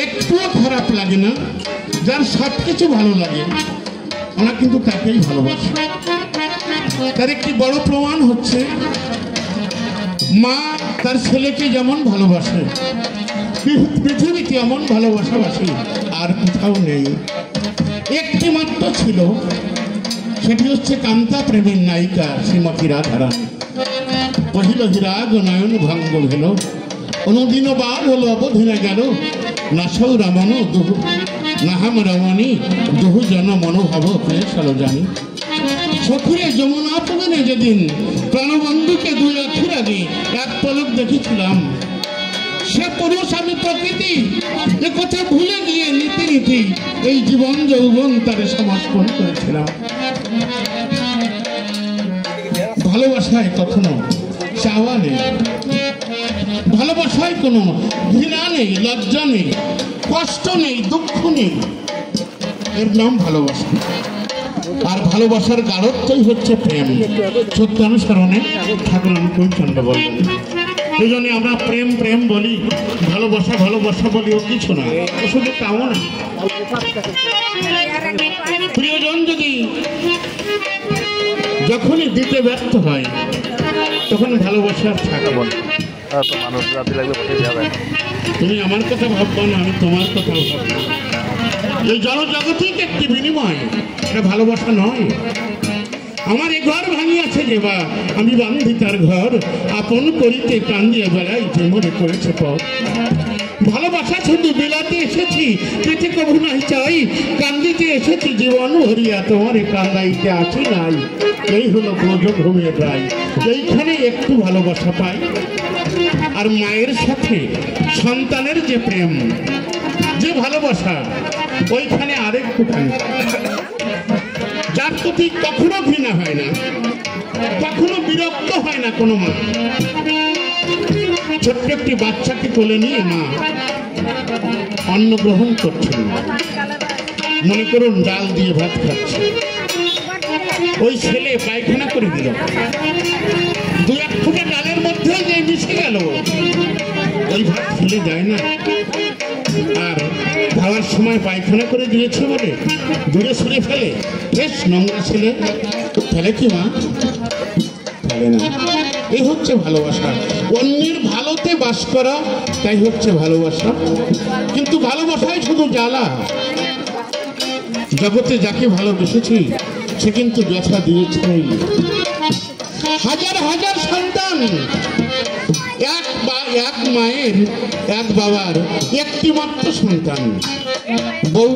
একটুও খারাপ লাগে না, যার সবকিছু ভালো লাগে আমরা কিন্তু তাকেই ভালোবাসি। তার একটি বড় প্রমাণ হচ্ছে মা তার ছেলেকে যেমন ভালোবাসে, পৃথিবীতে এমন ভালোবাসাবাসি আর কোথাও নেই। একটি মাত্র ছিল, সেটি হচ্ছে কান্তা প্রেমের নায়িকা শ্রীমতী রাধারানী। পহিল বিরাগ নয়ন ভঙ্গ হল, অনুদিন বার হলো অবধিনে গেল, নাসৌ রামন দুহু নাহাম রমণী দুহু জন মনোভাব পেয়েছিল জানি। সখীরে যমুনা পুজনে যেদিন প্রাণবন্ধুকে দুই আখির আগে এক পলক দেখেছিলাম, সে পুরুষ আমি প্রকৃতি এ কথা ভুলে গিয়ে নীতি নীতি এই জীবন যৌবন তারে সমর্পণ করেছিলাম। ভালোবাসায় কখনো চাওয়া নেই, ভালোবাসায় কোনো ঘৃণা নেই, লজ্জা নেই, কষ্ট নেই, দুঃখ নেই, এর নাম ভালোবাসা। আর ভালোবাসার গাঢ়ত্বই হচ্ছে প্রেম। সত্যানুসরণে ঠাকুর অনুকূলচন্দ্র বললেন, এই জন্য আমরা প্রেম প্রেম বলি, ভালোবাসা ভালোবাসা বলি, ও কিছু না, ও শুধু তাও না। প্রিয়জন যদি যখনই দিতে ব্যর্থ হয় তখন ভালোবাসার থাকে বলে, তুমি আমার কথা ভাববো না, আমি তোমার কথা ভাববো। এই জনজগতিক একটি বিনিময়, এটা ভালোবাসা নয়। আমার এ ঘর ভাঙিয়াছে যে বা আমি বান্ধি তার ঘর, আপন করিতে কান্দিয়া বেড়াইতে মনে করেছে পথ। ভালোবাসা শুধু বিলাতে এসেছি, পেটে কবু নাই চাই, কান্দিতে এসেছি জীবন ভরিয়া, তোমার কান্দাইতে আসি নাই। এই হলো ব্রজভূমির রায়, এইখানে একটু ভালোবাসা পাই। আর মায়ের সাথে সন্তানের যে প্রেম, যে ভালোবাসা, ওইখানে আরেকটু যার প্রতি কখনো ঘৃণা হয় না, কখনো বিরক্ত হয় না কোনো মা। ছোট্ট একটি বাচ্চাকে কোলে নিয়ে মা অন্ন গ্রহণ করছেন, মনে করুন ডাল দিয়ে ভাত খাচ্ছে, ওই ছেলে পায়খানা করে দিল, দু এক ফুটে ডালের মধ্যে যে মিশে গেল, ওই ভাত ফেলে যায় না। আর খাওয়ার সময় পায়খানা করে দিয়েছে বলে দূরে সরে ফেলে, বেশ নোংরা ছেলে ফেলে কি মা? ফেলে না। এই হচ্ছে ভালোবাসা, অন্যের ভালোতে বাস করা, তাই হচ্ছে ভালোবাসা। কিন্তু ভালোবাসায় শুধু জ্বালা। জগতে যাকে ভালোবেসেছি সে কিন্তু ব্যথা দিয়েছে। হাজার হাজার সন্তান, এক মায়ের এক বাবার একটি মাত্র সন্তান। বউ